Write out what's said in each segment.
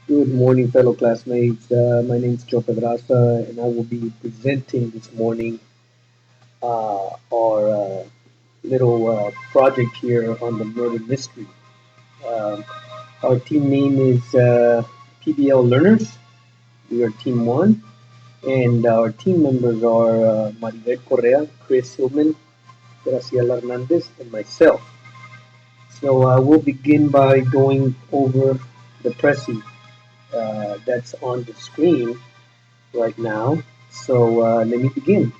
Good morning, fellow classmates. My name is Joe Pedraza, and I will be presenting this morning our little project here on the murder mystery. Um, our team name is PBL Learners. We are Team 1, and our team members are Maribel Correa, Chris Hillman, Graciela Hernandez, and myself. So we'll begin by going over the Prezi that's on the screen right now. So let me begin.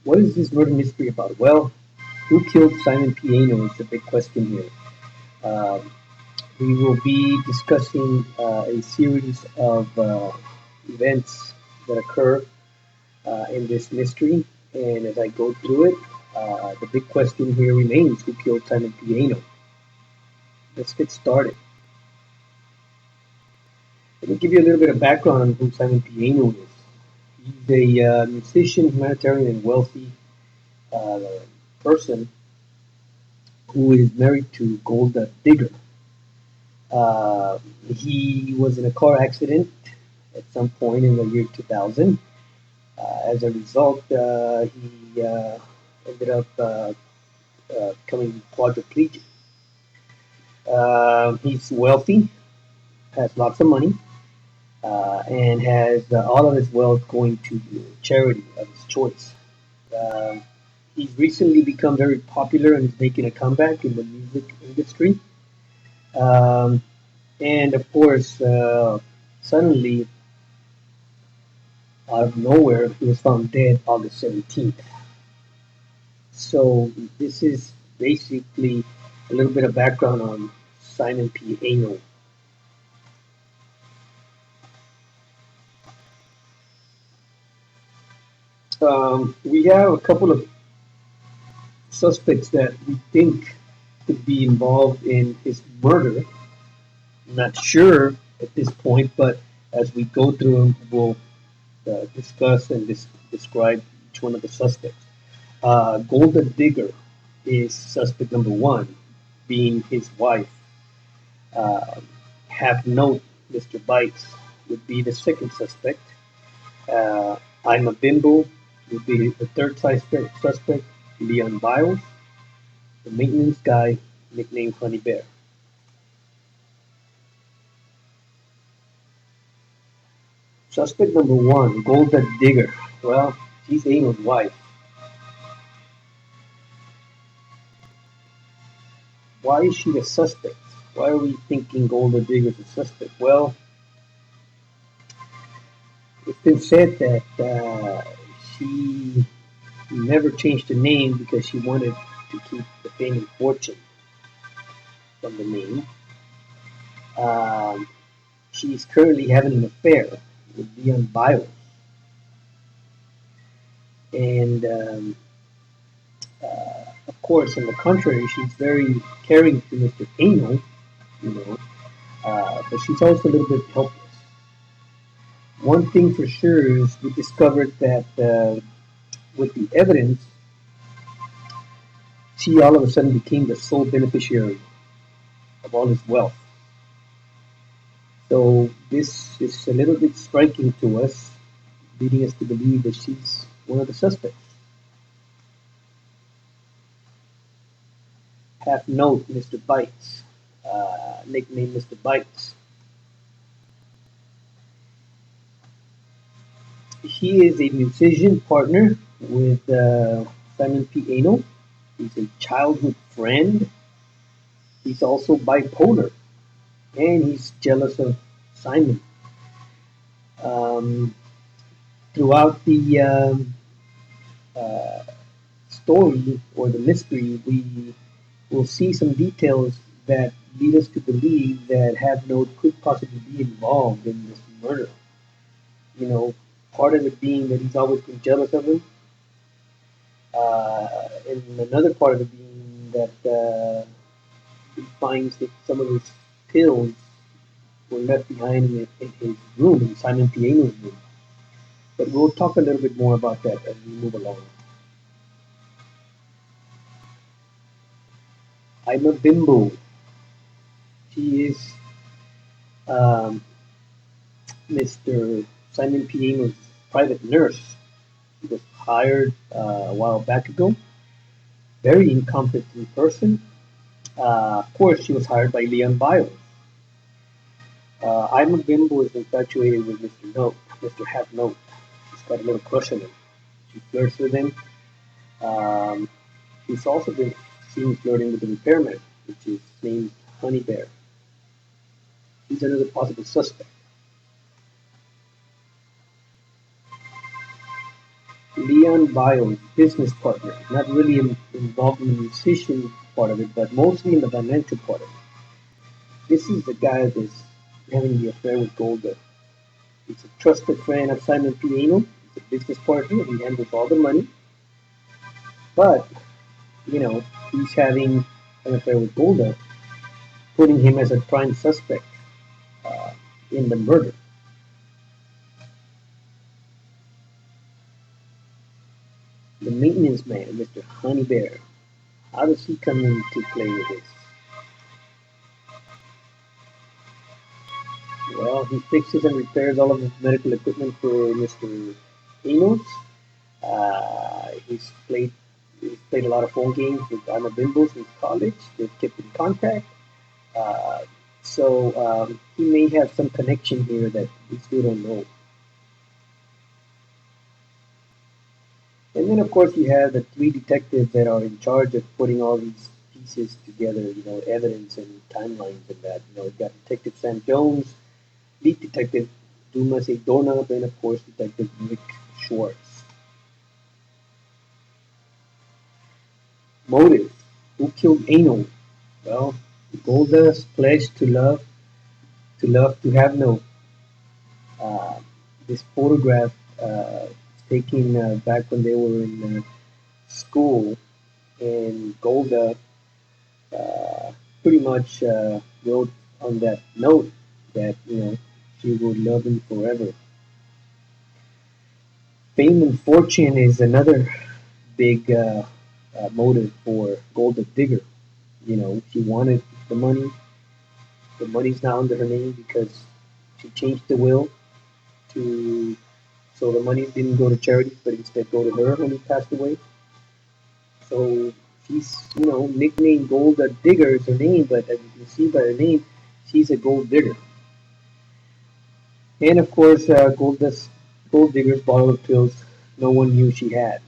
What is this murder mystery about? Well, who killed Simon Piano is the big question here. Um, we will be discussing a series of events that occur in this mystery, and as I go through it, the big question here remains: who killed Simon Piano? Let's get started. Let me give you a little bit of background on who Simon Piano is. He's a musician, humanitarian, and wealthy uh, person who is married to Golda Digger. Uh, he was in a car accident at some point in the year 2000. As a result, he ended up becoming quadriplegic. He's wealthy, has lots of money, and has all of his wealth going to charity of his choice. Um, he's recently become very popular and is making a comeback in the music industry. Um, and of course, suddenly, out of nowhere, he was found dead August 17th. So, this is basically a little bit of background on Simon P. Ano. We have a couple of suspects that we think could be involved in his murder. Not sure at this point, but as we go through them, we'll discuss and describe each one of the suspects. Golda Digger is suspect number one, being his wife. Uh, Half Note, Mr. Bites, would be the second suspect. I'm a Bimbo would be the third suspect, Leon Biles, the maintenance guy, nicknamed Honey Bear. Suspect number one, Golda Digger. Well, she's Ano's wife. Why is she a suspect? Why are we thinking Golda Digger's a suspect? Well, it's been said that she never changed her name because she wanted to keep the fame and fortune from the name. Um, she's currently having an affair with Leon Biles. And of course, on the contrary, she's very caring to Mr. Ano, you know, but she's also a little bit helpless. One thing for sure is we discovered that with the evidence, she all of a sudden became the sole beneficiary of all his wealth. So this is a little bit striking to us, leading us to believe that she's one of the suspects. Half note, Mr. Bites, nickname Mr. Bites. He is a musician partner with Simon Piano. He's a childhood friend. He's also bipolar, and he's jealous of Simon. Um, Throughout the uh, story or the mystery, we will see some details that lead us to believe that Have Note could possibly be involved in this murder. You know, part of it being that he's always been jealous of him, and another part of it being that he finds that some of his pills were left behind in his room, in Simon Piano's room. But we'll talk a little bit more about that as we move along. I'm a bimbo. She is um, Mr. Simon Piano's private nurse. She was hired a while back ago. Very incompetent person. Of course, she was hired by Leon Biles. I'm a bimbo is infatuated with Mr. Note, Mr. Half Note. She's got a little crush on him. She flirts with him. Um, she's also been seen flirting with the repairman, which is named Honey Bear. He's another possible suspect. Leon Biles, business partner, not really involved in the musician part of it, but mostly in the financial part of it. This is the guy that's having the affair with Golda. He's a trusted friend of Simon Piano. He's a business partner. He handles all the money. But, you know, he's having an affair with Golda, putting him as a prime suspect uh, in the murder. The maintenance man, Mr. Honey Bear, how does he come into play with this? Well, he fixes and repairs all of the medical equipment for Mr. Enos. He's played a lot of phone games with Anna Bimbo since college. They've kept in contact. Uh, so he may have some connection here that we still don't know. And then, of course, you have the three detectives that are in charge of putting all these pieces together, evidence and timelines and that. You've got Detective Sam Jones, lead detective Dumas A. Doorknob, and, of course, Detective Rick Schwartz. Motive. Who killed Ano? Well, Golda's pledge to have no. Uh, this photograph taken back when they were in school, and Golda pretty much wrote on that note that she would love him forever. Fame and fortune is another big motive for Golda Digger. She wanted the money. The money's now under her name because she changed the will to so the money didn't go to charity, but instead go to her when he passed away. So she's nicknamed Golda Digger is her name, but as you can see by her name, she's a gold digger. And of course, Gold Digger's bottle of pills no one knew she had.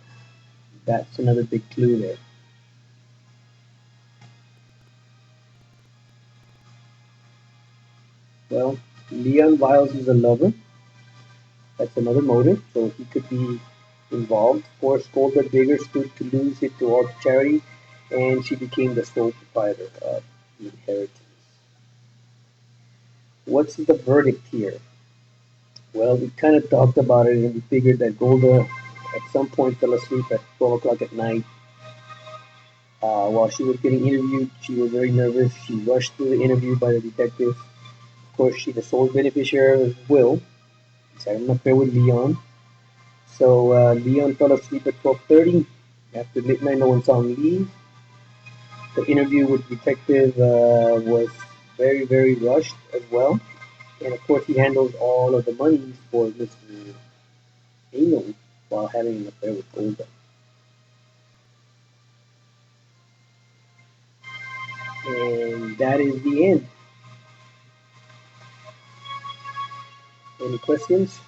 That's another big clue there. Well, Leon Wiles is a lover. That's another motive, so he could be involved. Of course, Golda Digger stood to lose it to all charity, and she became the sole proprietor of the inheritance. What's the verdict here? Well, we kind of talked about it, and we figured that Golda at some point fell asleep at 12 o'clock at night. While she was getting interviewed, she was very nervous. She rushed through the interview by the detective. Of course, she's the sole beneficiary of Will. He's having an affair with Leon. So Leon fell asleep at 12:30. After midnight, no one saw him leave. The interview with the detective was very, very rushed as well. And of course, he handles all of the money for Mr. Engel while having an affair with Golda. And that is the end. Any questions?